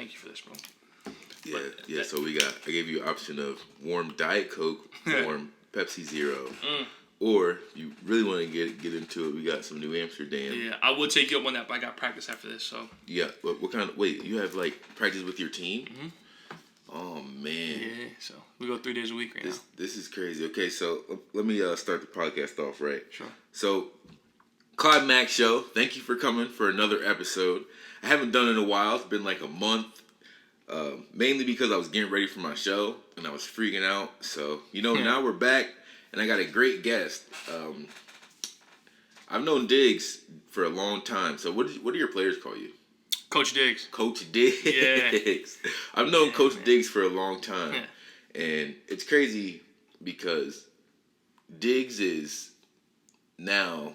thank you for this, bro. Yeah. So I gave you an option of warm Diet Coke, warm Pepsi Zero, or you really want to get into it. We got some New Amsterdam. Yeah, I would take you up on that, but I got practice after this. So yeah, what kind of you have like practice with your team? Mm-hmm. Oh man. Yeah, so we go 3 days a week right now. This is crazy. Okay, so let me start the podcast off right. Sure. So, Clyde Mack Show. Thank you for coming for another episode. I haven't done it in a while. It's been like a month. Mainly because I was getting ready for my show and I was freaking out. So, now we're back and I got a great guest. I've known Diggs for a long time. So what do your players call you? Coach Diggs. Coach Diggs. Yeah. I've known Coach Diggs for a long time. Yeah. And it's crazy because Diggs is now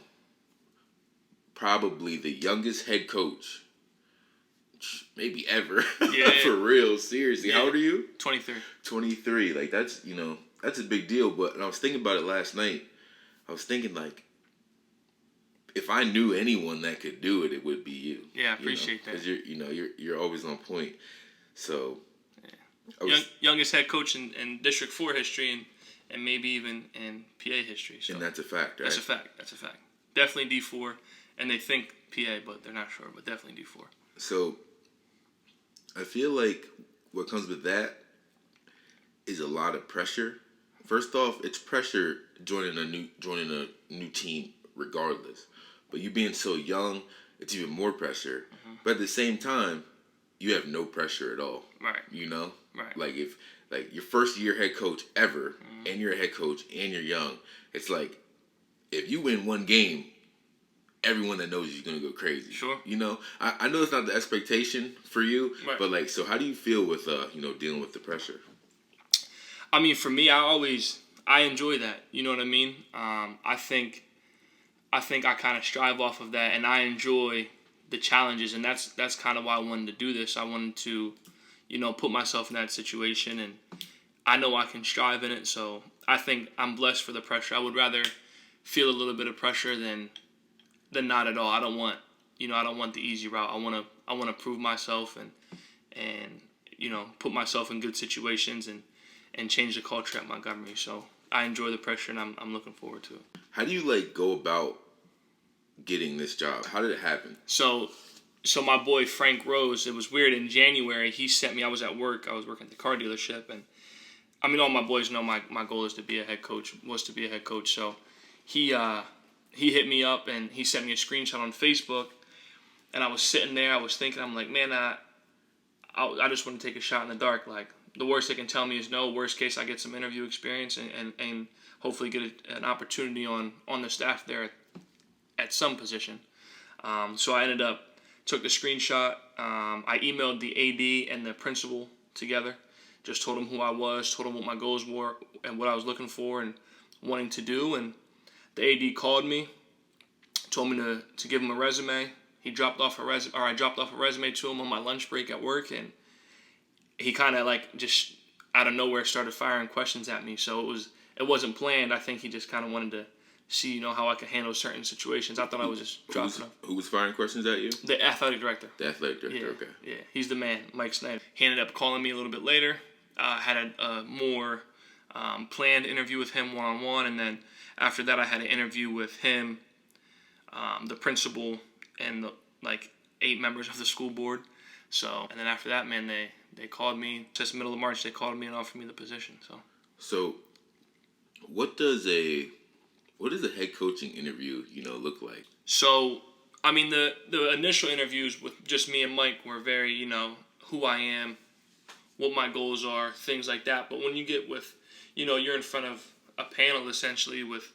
probably the youngest head coach maybe ever. Yeah. For real, seriously. Yeah. How old are you? 23. 23. Like that's a big deal. But I was thinking about it last night. I was thinking like, if I knew anyone that could do it, it would be you. Yeah, I appreciate that. Because you're always on point. So, youngest head coach in District 4 history and maybe even in PA history. So and that's a fact, right? That's a fact. Definitely D4, and they think PA, but they're not sure. But definitely D4. So, I feel like what comes with that is a lot of pressure. First off, it's pressure joining a new team, regardless. But you being so young, it's even more pressure. Mm-hmm. But at the same time, you have no pressure at all. Right. Right. Like if your first year head coach ever, and you're a head coach and you're young, it's like if you win one game, everyone that knows you's gonna go crazy. Sure. I know it's not the expectation for you, right. But so how do you feel with dealing with the pressure? I mean, for me, I enjoy that. You know what I mean? I think I kind of strive off of that, and I enjoy the challenges, and that's kind of why I wanted to do this. I wanted to, put myself in that situation, and I know I can strive in it. So I think I'm blessed for the pressure. I would rather feel a little bit of pressure than not at all. I don't want the easy route. I want to prove myself and put myself in good situations and change the culture at Montgomery. So I enjoy the pressure, and I'm looking forward to it. How do you go about getting this job? How did it happen? So my boy Frank Rose, it was weird. In January, he sent me. I was at work. I was working at the car dealership, and I mean, all my boys know my goal is to be a head coach. So he hit me up and he sent me a screenshot on Facebook, and I was sitting there. I was thinking, I'm like, man, I just want to take a shot in the dark. Like, the worst they can tell me is no. Worst case, I get some interview experience and hopefully get an opportunity on the staff there at some position. So I took the screenshot. I emailed the AD and the principal together. Just told them who I was, told them what my goals were and what I was looking for and wanting to do. And the AD called me, told me to give him a resume. I dropped off a resume to him on my lunch break at work, and he kind of just out of nowhere started firing questions at me. So it wasn't planned. I think he just kind of wanted to see, how I could handle certain situations. I thought I was just dropping up. Who was firing questions at you? The athletic director. The athletic director, yeah, okay. Yeah, he's the man, Mike Snyder. He ended up calling me a little bit later. Had a more planned interview with him one-on-one, and then after that I had an interview with him, the principal, and the 8 members of the school board. So, and then after that, man, they called me. Just the middle of March, they called me and offered me the position. So what does a head coaching interview, look like? So, I mean, the initial interviews with just me and Mike were very, who I am, what my goals are, things like that. But when you get with, you're in front of a panel essentially with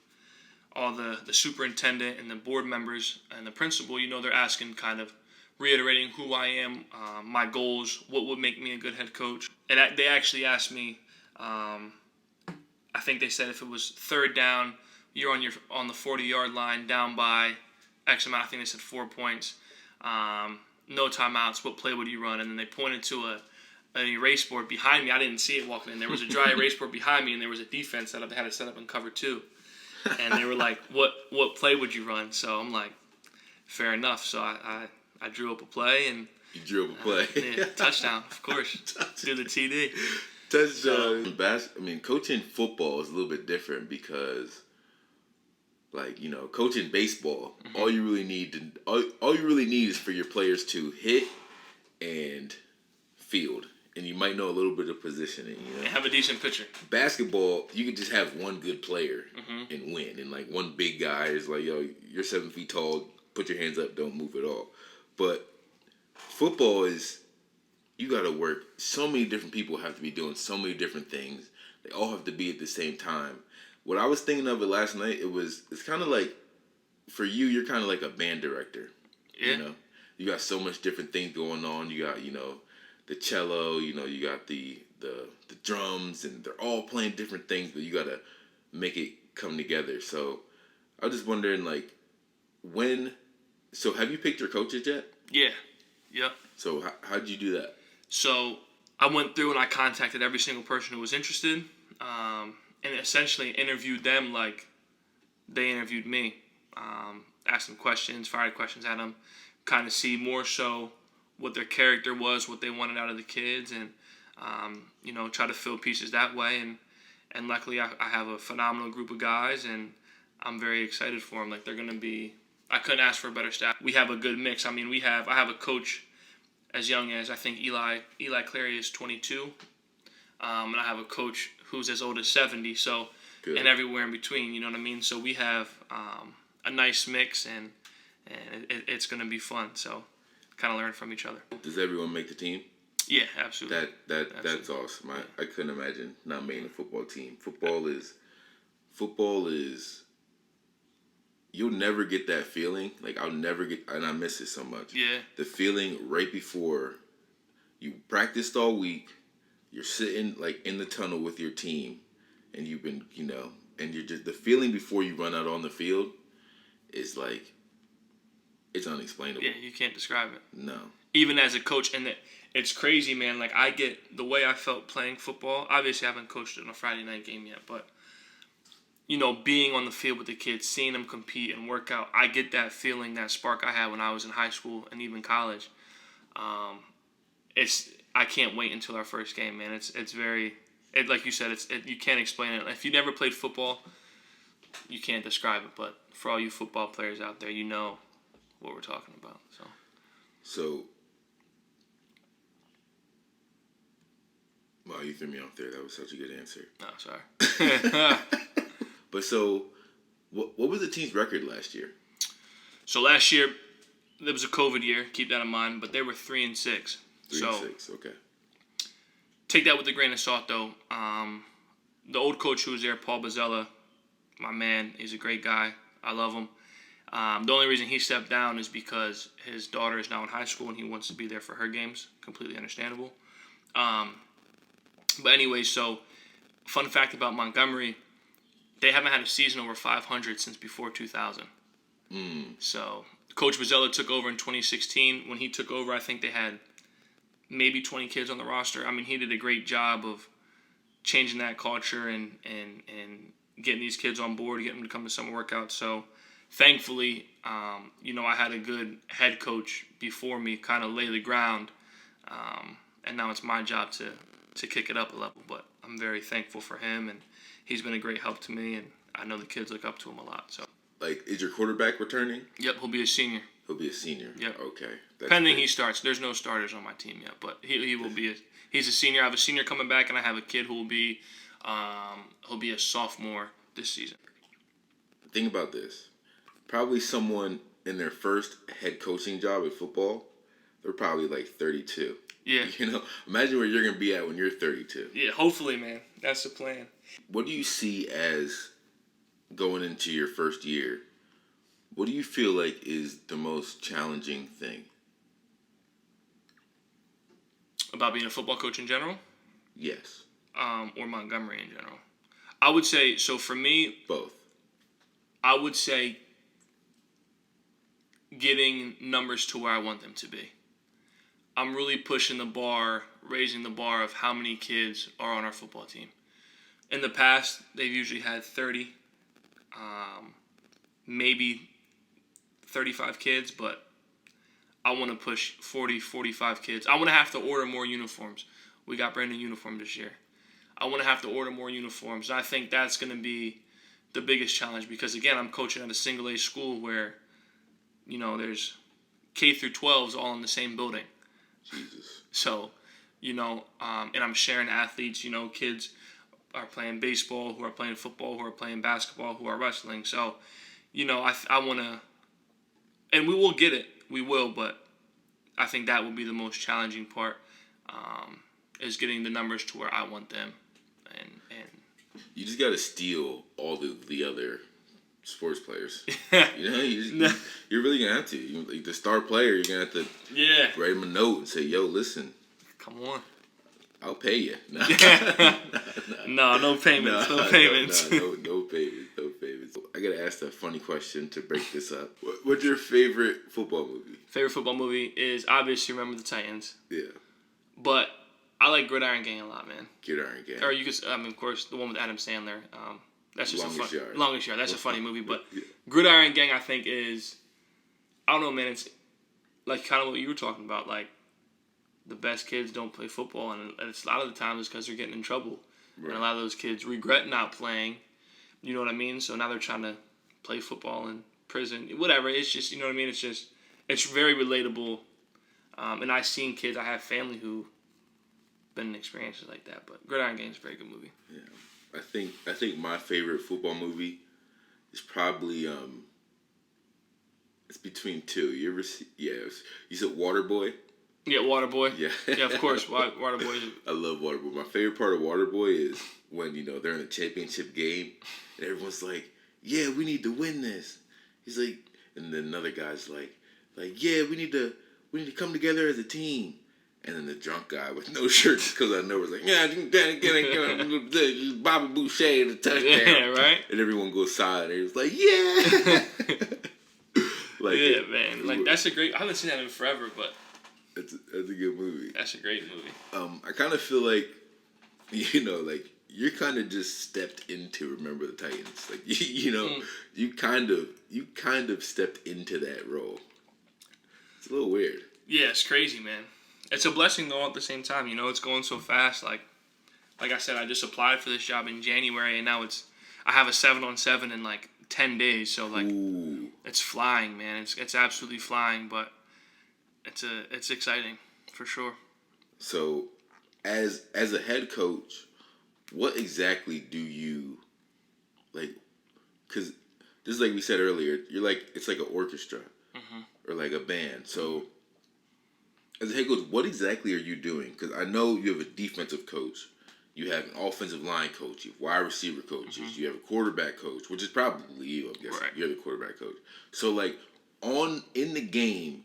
all the superintendent and the board members and the principal, they're asking, kind of reiterating who I am, my goals, what would make me a good head coach. And they actually asked me, I think they said if it was third down, you're on the 40-yard line, down by X amount. I think they said 4 points. No timeouts. What play would you run? And then they pointed to an erase board behind me. I didn't see it walking in. There was a dry erase board behind me, and there was a defense that they had it set up in cover 2. And they were like, "What play would you run?" So I'm like, "Fair enough." So I drew up a play, and You drew up a play. Yeah, touchdown, of course. Do the TD. Touchdown. Coaching football is a little bit different because, coaching baseball, all you really need is for your players to hit and field, and you might know a little bit of positioning. And have a decent pitcher. Basketball, you could just have one good player and win, and one big guy is like, yo, you're 7 feet tall, put your hands up, don't move at all. But football is, you got to work. So many different people have to be doing so many different things. They all have to be at the same time. What I was thinking of it last night, it's kind of like, for you, you're kind of like a band director. Yeah. You got so much different things going on. You got, the cello, you got the drums, and they're all playing different things, but you got to make it come together. So I was just wondering, so have you picked your coaches yet? Yeah. Yep. So how did you do that? So I went through and I contacted every single person who was interested, and essentially interviewed them like they interviewed me. Asked them questions, fired questions at them, kind of see more so what their character was, what they wanted out of the kids, and try to fill pieces that way. And luckily I have a phenomenal group of guys, and I'm very excited for them. They're going to be, I couldn't ask for a better staff. We have a good mix. I have a coach as young as, I think Eli Clary is 22, and I have a coach who's as old as 70, so good. And everywhere in between, you know what I mean? So we have a nice mix, and it's going to be fun. So kind of learn from each other. Does everyone make the team? Yeah, absolutely. That's awesome. I couldn't imagine not making a football team. Football is you'll never get that feeling. I'll never get, and I miss it so much. Yeah. The feeling right before you practiced all week, you're sitting in the tunnel with your team, and you've been, and you're just, the feeling before you run out on the field is it's unexplainable. Yeah, you can't describe it. No. Even as a coach, and it's crazy, man. I get the way I felt playing football. Obviously, I haven't coached in a Friday night game yet, but being on the field with the kids, seeing them compete and work out, I get that feeling, that spark I had when I was in high school and even college. I can't wait until our first game, man. It's very, like you said, you can't explain it. If you never played football, you can't describe it. But for all you football players out there, you know what we're talking about. So, wow, you threw me off there. That was such a good answer. Oh, sorry. But so, what was the team's record last year? So last year, it was a COVID year. Keep that in mind. But they were 3-6. 3-6. Okay. Take that with a grain of salt, though. The old coach who was there, Paul Bozzella, my man, he's a great guy. I love him. The only reason he stepped down is because his daughter is now in high school and he wants to be there for her games. Completely understandable. But anyway, so fun fact about Montgomery, they haven't had a season over 500 since before 2000. So Coach Bozzella took over in 2016. When he took over, I think they had maybe 20 kids on the roster. He did a great job of changing that culture and getting these kids on board, getting them to come to summer workouts. So thankfully, I had a good head coach before me kind of lay the ground, and now it's my job to kick it up a level. But I'm very thankful for him, and he's been a great help to me, and I know the kids look up to him a lot. So, is your quarterback returning? Yep, he'll be a senior. He'll be a senior. Yep. Okay. Pending he starts. There's no starters on my team yet, but he will be. He's a senior. I have a senior coming back, and I have a kid who will be he'll be a sophomore this season. Think about this. Probably someone in their first head coaching job at football, they're probably 32. Yeah. Imagine where you're going to be at when you're 32. Yeah, hopefully, man. That's the plan. What do you see as going into your first year? What do you feel like is the most challenging thing? About being a football coach in general? Yes. Or Montgomery in general? I would say, so for me... Both. I would say getting numbers to where I want them to be. I'm really pushing the bar, raising the bar of how many kids are on our football team. In the past, they've usually had 30, maybe 35 kids, but I want to push 40, 45 kids. I want to have to order more uniforms. We got brand new uniform this year. I want to have to order more uniforms. And I think that's going to be the biggest challenge because, again, I'm coaching at a single A school where, there's K through 12s all in the same building. Jesus. So, and I'm sharing athletes, kids are playing baseball, who are playing football, who are playing basketball, who are wrestling. So, I want to, and we will get it. We will, but I think that will be the most challenging part, is getting the numbers to where I want them. And you just got to steal all the other sports players. You're really going to have to. Like the star player, you're going to have to write him a note and say, yo, listen. Come on. I'll pay you. No payments. No payments. No payments. I got to ask that funny question to break this up. What's your favorite football movie? Favorite football movie is obviously Remember the Titans. Yeah. But I like Gridiron Gang a lot, man. Gridiron Gang. Or you could, of course, the one with Adam Sandler. That's just Longest Yard. That's a funny movie. But Gridiron Gang, I think, is, I don't know, man. It's like kind of what you were talking about. Like, the best kids don't play football, and it's a lot of the times it's because they're getting in trouble. Right. And a lot of those kids regret not playing. You know what I mean? So now they're trying to play football in prison. Whatever. It's just, you know what I mean? It's just, it's very relatable. And I've seen kids, I have family who been in experiences like that. But Gridiron Gang is a very good movie. Yeah. I think my favorite football movie is probably, it's between two. You ever see, you said Waterboy? Yeah, Waterboy. Yeah, of course. Waterboy. I love Waterboy. My favorite part of Waterboy is when, they're in the championship game and everyone's like, yeah, we need to win this. He's like, and then another guy's like, yeah, we need to come together as a team. And then the drunk guy with no shirt, because I know, was like, yeah, Bobby Boucher the touchdown. Yeah, right? And everyone goes silent. And he was like, yeah. Man. Like, that's a great, I haven't seen that in forever, but. That's a good movie. That's a great movie. I kind of feel like, you're kind of just stepped into Remember the Titans. Like, you kind of stepped into that role. It's a little weird. Yeah, it's crazy, man. It's a blessing, though, at the same time. It's going so fast. Like I said, I just applied for this job in January, and now I have a 7-on-7 in, 10 days. So, Ooh. It's flying, man. It's absolutely flying, but it's exciting, for sure. So, as a head coach, what exactly do you, because just like we said earlier, it's like an orchestra, or like a band. So, as a head coach, what exactly are you doing? Because I know you have a defensive coach, you have an offensive line coach, you have wide receiver coaches, you have a quarterback coach, which is probably you, I'm guessing. Right. You're the quarterback coach. So, in the game,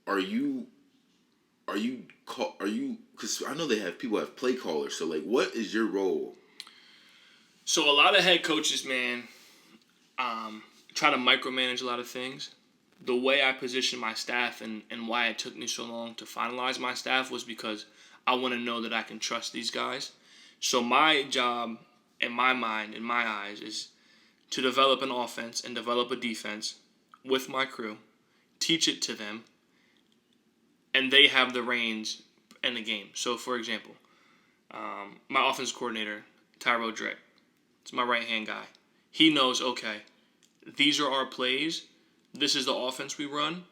are you, because I know people have play callers, so, what is your role? So, a lot of head coaches, man, try to micromanage a lot of things. The way I position my staff and why it took me so long to finalize my staff was because I want to know that I can trust these guys. So my job, in my mind, in my eyes, is to develop an offense and develop a defense with my crew, teach it to them, and they have the reins in the game. So, for example, my offensive coordinator, Tyrell Drake, it's my right-hand guy. He knows, okay, these are our plays. This is the offense we run.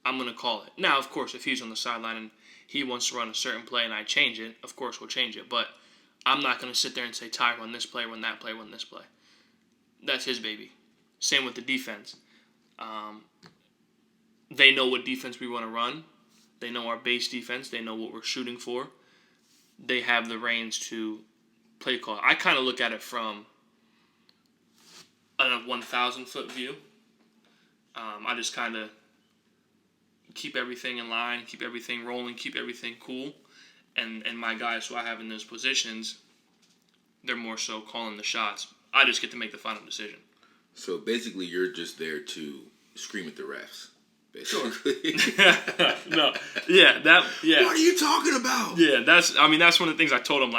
I'm going to call it. Now, of course, if he's on the sideline and he wants to run a certain play and I change it, of course we'll change it. But I'm not going to sit there and say, Ty, run this play, run that play, run this play. That's his baby. Same with the defense. They know what defense we want to run. They know our base defense. They know what we're shooting for. They have the reins to play call. I kind of look at it from a 1,000-foot view. I just kind of keep everything in line, keep everything rolling, keep everything cool. And my guys who I have in those positions, they're more so calling the shots. I just get to make the final decision. So basically you're just there to scream at the refs. Basically. Sure. No. Yeah, yeah. What are you talking about? Yeah, that's one of the things I told him,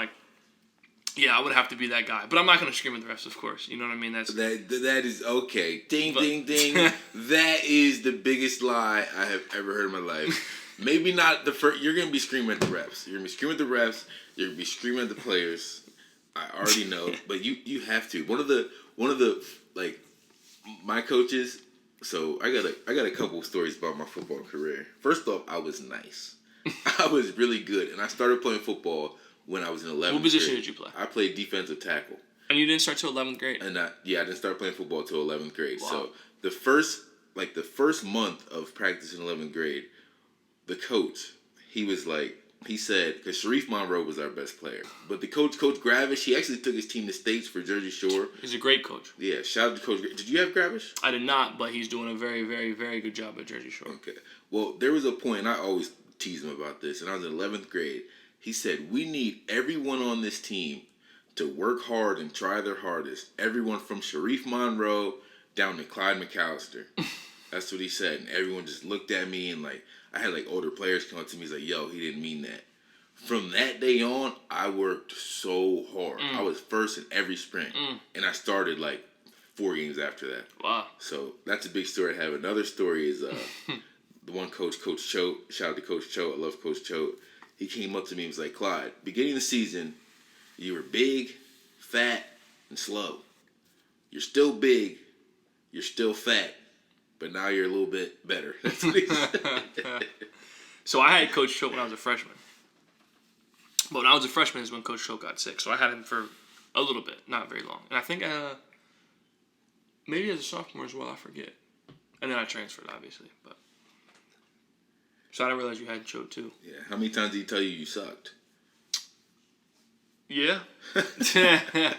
Yeah, I would have to be that guy. But I'm not going to scream at the refs, of course. You know what I mean? That is okay. Ding, ding, ding. That is the biggest lie I have ever heard in my life. Maybe not the first. You're going to be screaming at the refs. You're going to be screaming at the refs. You're going to be screaming at the players. I already know. But you have to. One of the like, my coaches, so I got a couple of stories about my football career. First off, I was nice. I was really good. And I started playing football when I was in 11th grade. What position did you play? I played defensive tackle. And you didn't start till 11th grade? And I didn't start playing football till 11th grade. Wow. So the first month of practice in 11th grade, the coach, he said, because Sharif Monroe was our best player. But the Coach Gravish, he actually took his team to states for Jersey Shore. He's a great coach. Yeah, shout out to Coach Gravish. Did you have Gravish? I did not, but he's doing a very, very, very good job at Jersey Shore. Okay. Well, there was a point, and I always tease him about this, and I was in 11th grade. He said, we need everyone on this team to work hard and try their hardest. Everyone from Sharif Monroe down to Clyde McAllister. That's what he said. And everyone just looked at me, and I had older players come up to me. He's like, yo, he didn't mean that. From that day on, I worked so hard. I was first in every sprint. And I started 4 games after that. Wow. So that's a big story I have. Another story is the one coach, Coach Choate. Shout out to Coach Choate. I love Coach Choate. He came up to me and was like, Clyde, beginning of the season, you were big, fat, and slow. You're still big, you're still fat, but now you're a little bit better. That's what he said. So I had Coach Choate when I was a freshman. But when I was a freshman is when Coach Choate got sick. So I had him for a little bit, not very long. And I think maybe as a sophomore as well, I forget. And then I transferred, obviously. But so I didn't realize you had Choate too. Yeah. How many times did he tell you sucked? Yeah. I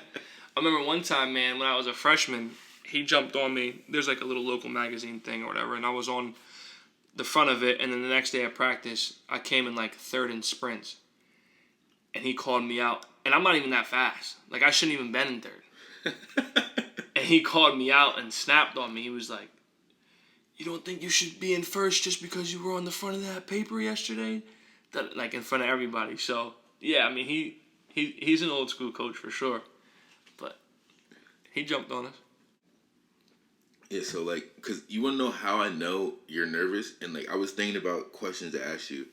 remember one time, man, when I was a freshman, he jumped on me. There's a little local magazine thing or whatever, and I was on the front of it, and then the next day at practice, I came in third in sprints. And he called me out. And I'm not even that fast. I shouldn't even been in third. And he called me out and snapped on me. He was like, you don't think you should be in first just because you were on the front of that paper yesterday? That in front of everybody. So, yeah, I mean, he's an old school coach for sure. But he jumped on us. Yeah, so because you want to know how I know you're nervous? And I was thinking about questions to ask you.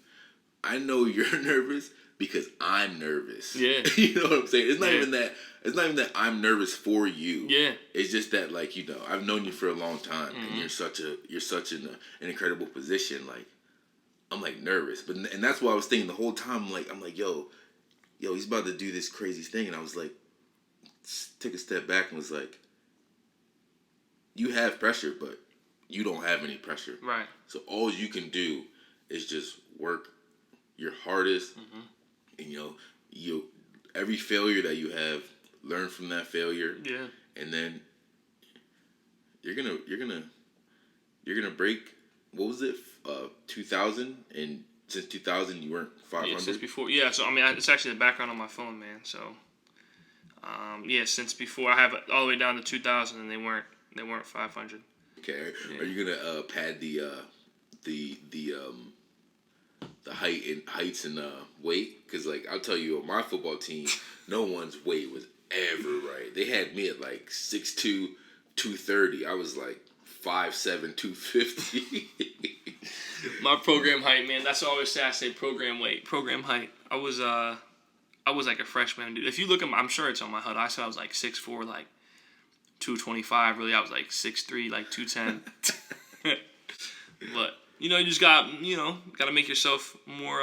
I know you're nervous because I'm nervous. Yeah. You know what I'm saying? It's not even that I'm nervous for you. Yeah. It's just that I've known you for a long time and you're such an incredible position. I'm nervous. And that's why I was thinking the whole time, I'm like, yo, he's about to do this crazy thing. And I was took a step back and was like, you have pressure, but you don't have any pressure. Right. So all you can do is just work your hardest. And you every failure that you have, learn from that failure. Yeah. And then you're gonna break. What was it? 2000, and since 2000 you weren't 500. Yeah, since before. Yeah. So I mean, it's actually the background on my phone, man. So, since before I have it all the way down to 2000, and they weren't 500. Okay. Yeah. Are you gonna pad the heights and weight? Because I'll tell you, on my football team, no one's weight was ever right. They had me at 6'2", 230. I was 5'7", 250. My program height, man. That's what I always say. I say program weight, program height. I was a freshman, dude. If you look at I'm sure it's on my HUD. I said I was 6'4", 225. Really, I was 6'3", 210. But you just got to make yourself more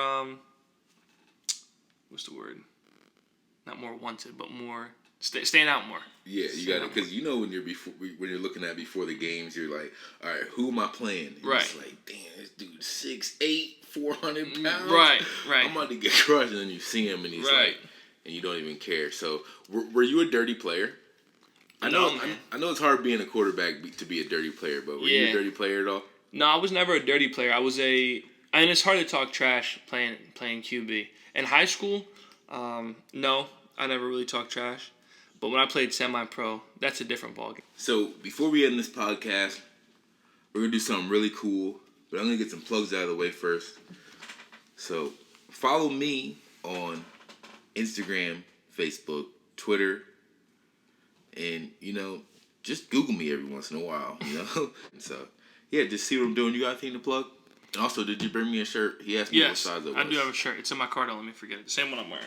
what's the word? Not more wanted, but more stand out more. Yeah, you got to, because when you're looking at before the games, you're like, all right, who am I playing? And right. It's damn, this dude 6'8", 400 pounds. Right. I'm about to get crushed, and then you see him, and he's and you don't even care. So, were you a dirty player? I know it's hard being a quarterback to be a dirty player, but were you a dirty player at all? No, I was never a dirty player. and it's hard to talk trash playing QB. In high school, no, I never really talked trash. But when I played semi-pro, that's a different ballgame. So before we end this podcast, we're going to do something really cool. But I'm going to get some plugs out of the way first. So follow me on Instagram, Facebook, Twitter, and just Google me every once in a while. And so yeah, just see what I'm doing. You got anything to plug? And also, did you bring me a shirt? He asked me what size it was. I do have a shirt. It's in my car. Don't let me forget it. The same one I'm wearing.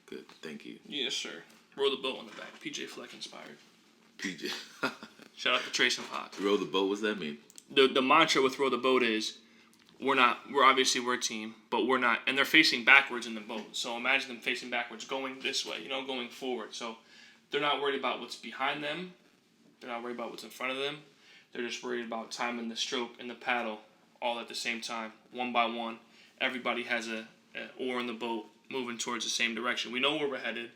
Good, thank you. Yes, sir. Row the boat on the back. PJ Fleck inspired. PJ. Shout out to Trace and Fox. Row the boat. What's that mean? The mantra with row the boat is, we're a team, but we're not, and they're facing backwards in the boat. So imagine them facing backwards, going this way, going forward. So they're not worried about what's behind them. They're not worried about what's in front of them. They're just worried about timing the stroke and the paddle all at the same time, one by one. Everybody has an oar in the boat moving towards the same direction. We know where we're headed,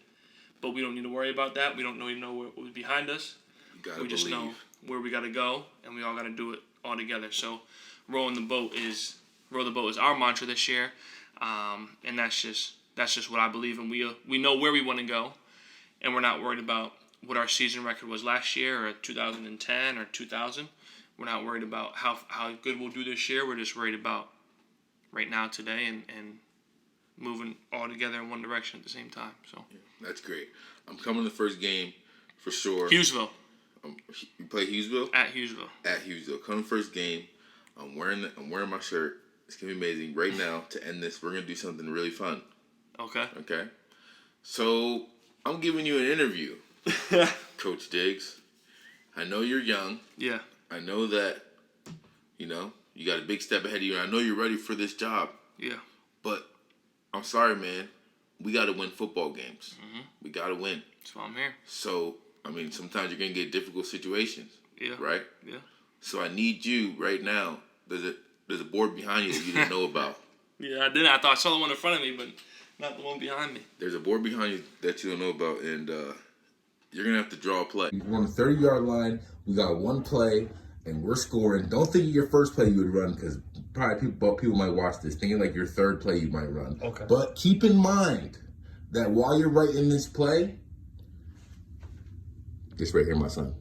but we don't need to worry about that. We don't really know what's behind us. We just know where we got to go, and we all got to do it all together. So row the boat is our mantra this year, and that's just what I believe in. We know where we want to go, and we're not worried about what our season record was last year or 2010 or 2000. We're not worried about how good we'll do this year. We're just worried about right now, today, and moving all together in one direction at the same time. So yeah, that's great. I'm coming to the first game for sure. Hughesville. You play Hughesville? At Hughesville. At Hughesville. Come to the first game. I'm wearing my shirt. It's gonna be amazing. Right now, to end this, we're gonna do something really fun. Okay. So I'm giving you an interview, Coach Diggs. I know you're young. Yeah. I know that, you got a big step ahead of you, and I know you're ready for this job. Yeah. But I'm sorry, man. We got to win football games. Mm-hmm. We got to win. That's why I'm here. So, sometimes you're going to get difficult situations. Yeah. Right? Yeah. So I need you right now. There's a board behind you that you didn't know about. Yeah, I didn't. I thought I saw the one in front of me, but not the one behind me. There's a board behind you that you don't know about, and you're going to have to draw a play. We're on the 30-yard line. We got one play, and we're scoring. Don't think of your first play you would run, because probably people might watch this thinking like your third play you might run. Okay. But keep in mind that while you're writing this play, this right here, my son.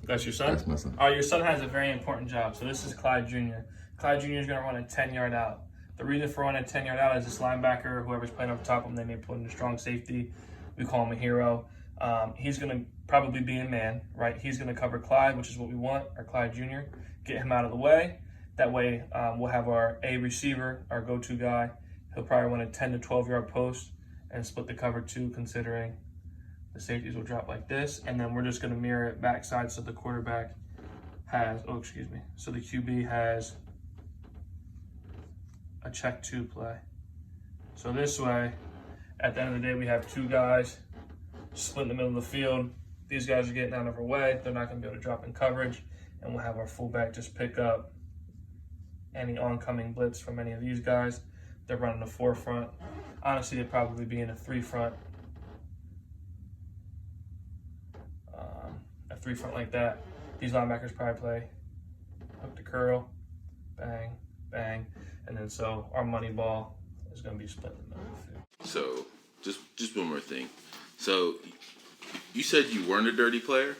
That's your son? That's my son. Oh, your son has a very important job. So this is Clyde Jr. Clyde Jr. is going to run a 10-yard out. The reason for running a 10-yard out is this linebacker, whoever's playing over top of him, they may put in a strong safety. We call him a hero. He's going to probably be in man, right? He's going to cover Clyde, which is what we want, our Clyde Jr. Get him out of the way. That way, we'll have our A receiver, our go-to guy. He'll probably run a 10 to 12-yard post and split the cover two, considering the safeties will drop like this. And then we're just going to mirror it backside so the quarterback has, so the QB has a check two play. So this way, at the end of the day, we have two guys split in the middle of the field. These guys are getting out of our way. They're not going to be able to drop in coverage. And we'll have our fullback just pick up any oncoming blitz from any of these guys. They're running a 4-front. Honestly, they'd probably be in a 3-front. A 3-front like that. These linebackers probably play hook to curl, bang, bang. And then so our money ball is going to be split in the middle of the field. So, just one more thing. So, you said you weren't a dirty player?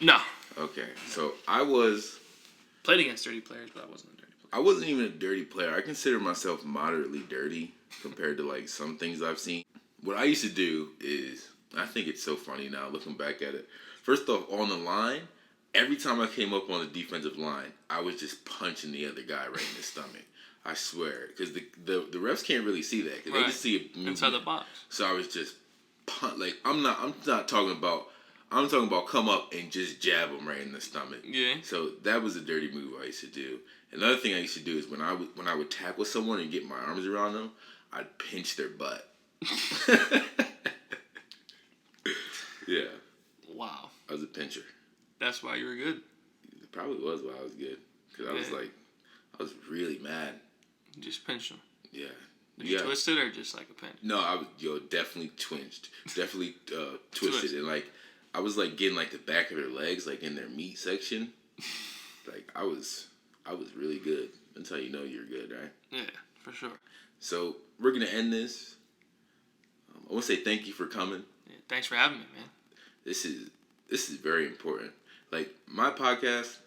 No. Okay. So, played against dirty players, but I wasn't a dirty player. I wasn't even a dirty player. I consider myself moderately dirty compared to, some things I've seen. What I used to do is, I think it's so funny now looking back at it. First off, on the line, every time I came up on the defensive line, I was just punching the other guy right in the stomach. I swear. Because the refs can't really see that. Because they just see it inside the box. So I was just I'm not talking about, I'm talking about come up and just jab them right in the stomach. Yeah. So that was a dirty move I used to do. Another thing I used to do is when I would tackle someone and get my arms around them, I'd pinch their butt. Yeah. Wow. I was a pincher. That's why you were good. It probably was why I was good. Because I was really mad. You just pinched them. Yeah. Did you twist it or just like a pinch? No, I was definitely twinched. Definitely twisted. And I was getting the back of their legs, in their meat section. I was really good. That's how you know you're good, right? Yeah, for sure. So we're gonna end this. I want to say thank you for coming. Yeah, thanks for having me, man. This is very important. My podcast,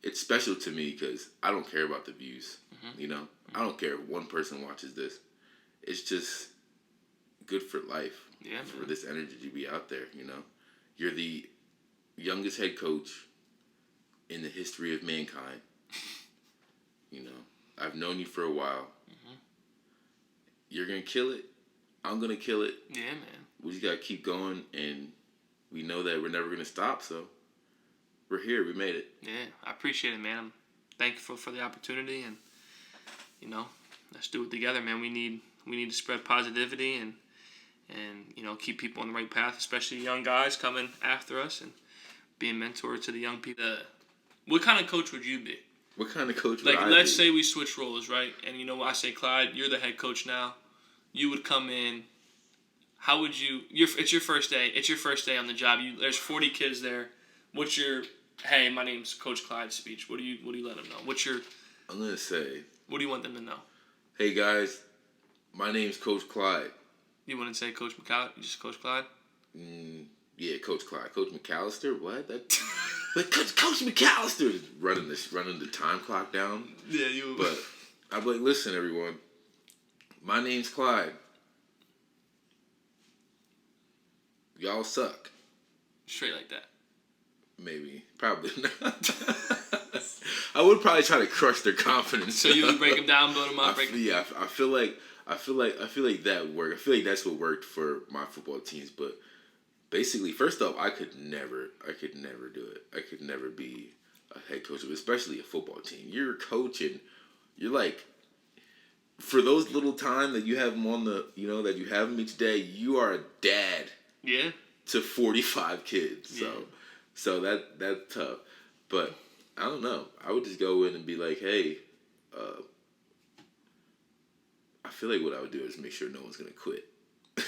it's special to me because I don't care about the views. Mm-hmm. I don't care if one person watches this. It's just good for life. Yeah, man. For this energy to be out there, you know. You're the youngest head coach in the history of mankind. You know, I've known you for a while. Mm-hmm. You're going to kill it. I'm going to kill it. Yeah, man. We just got to keep going, and we know that we're never going to stop, so we're here. We made it. Yeah, I appreciate it, man. I'm thankful for the opportunity, and, you know, let's do it together, man. We need to spread positivity and you know, keep people on the right path, especially young guys coming after us and being mentor to the young people. What kind of coach would you be? What kind of coach would like, I let's be? say we switch roles, right? And, you know, I say, Clyde, you're the head coach now. You would come in. How would you? It's your first day. It's your first day on the job. There's 40 kids there. What's your? Hey, my name's Coach Clyde speech. What do you let them know? What's your? I'm gonna say. What do you want them to know? Hey guys, my name's Coach Clyde. You wouldn't say Coach McCall? Just Coach Clyde? Yeah, Coach Clyde. Coach McAllister? What? But Coach McAllister is running the time clock down. Yeah, you. But I'm like, listen, everyone. My name's Clyde. Y'all suck. Straight like that. Maybe. Probably not. I would probably try to crush their confidence. So you would break them down, build them up, I feel like that worked. I feel like that's what worked for my football teams. But basically, first off, I could never do it. I could never be a head coach, especially a football team. You're coaching. You're like, for those little time that you have them on the, you know, that you have them each day, you are a dad. Yeah. To 45 kids. Yeah. So that's tough. But I don't know. I would just go in and be like, hey, I feel like what I would do is make sure no one's gonna quit.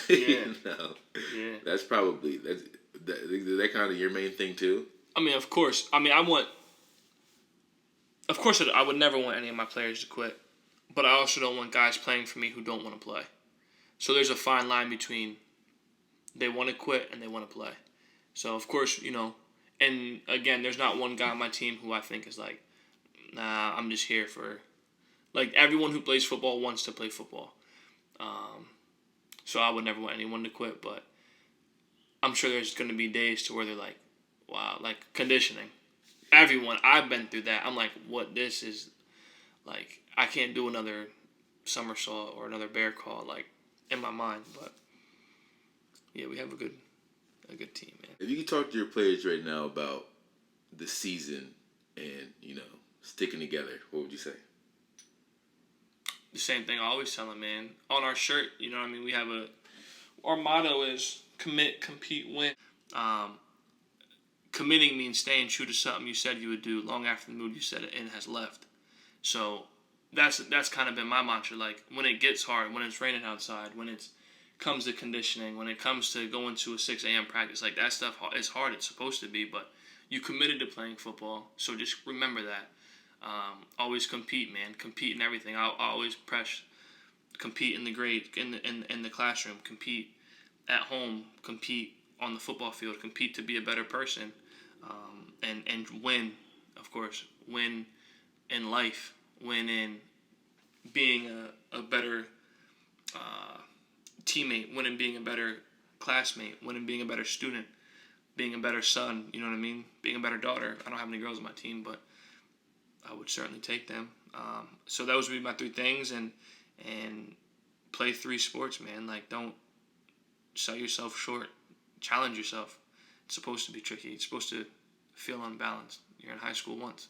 Yeah. You know? Yeah. That's probably that kind of your main thing too. I mean, of course. I mean, I would never want any of my players to quit, but I also don't want guys playing for me who don't want to play. So there's a fine line between they want to quit and they want to play. So of course, you know, and again, there's not one guy on my team who I think is like, nah, I'm just here for. Like, everyone who plays football wants to play football. So I would never want anyone to quit, but I'm sure there's going to be days to where they're like, wow, like conditioning. Everyone, I've been through that. I'm like, what this is, like, I can't do another somersault or another bear crawl, like, in my mind. But, yeah, we have a good team, man. If you could talk to your players right now about the season and, you know, sticking together, what would you say? The same thing I always tell them, man. On our shirt, you know what I mean? We have our motto is commit, compete, win. Committing means staying true to something you said you would do long after the mood you said it in has left. So that's kind of been my mantra. Like, when it gets hard, when it's raining outside, when it comes to conditioning, when it comes to going to a 6 a.m. practice, like, that stuff is hard. It's supposed to be, but you committed to playing football. So just remember that. Always compete, man. Compete in everything. I always press compete in the grade, in the classroom. Compete at home. Compete on the football field. Compete to be a better person, and win, of course. Win in life. Win in being a better teammate. Win in being a better classmate. Win in being a better student. Being a better son. You know what I mean? Being a better daughter. I don't have any girls on my team, but I would certainly take them. So those would be my 3 things, and play 3 sports, man. Like, don't sell yourself short. Challenge yourself. It's supposed to be tricky. It's supposed to feel unbalanced. You're in high school once.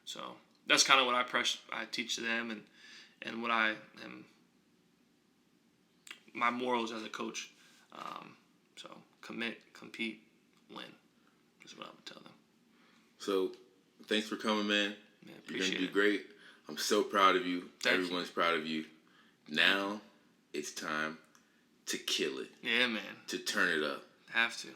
So that's kind of what I teach to them, and what I am, my morals as a coach. So commit, compete, win is what I would tell them. So thanks for coming, man. Yeah, you're going to do great. I'm so proud of you. Everyone's proud of you. Now it's time to kill it. Yeah, man. To turn it up. Have to.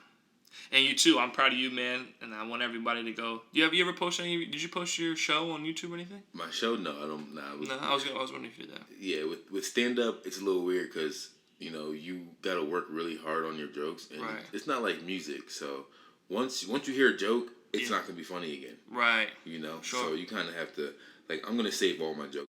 And you too. I'm proud of you, man. And I want everybody to go. Have you ever posted any? Did you post your show on YouTube or anything? My show? No, I don't. Nah, I was wondering if you did that. Yeah, with stand up, it's a little weird because, you know, you got to work really hard on your jokes, and it's not like music. So once you hear a joke, it's not gonna be funny again. Right. You know. Sure. So you kind of have to, like, I'm gonna save all my jokes.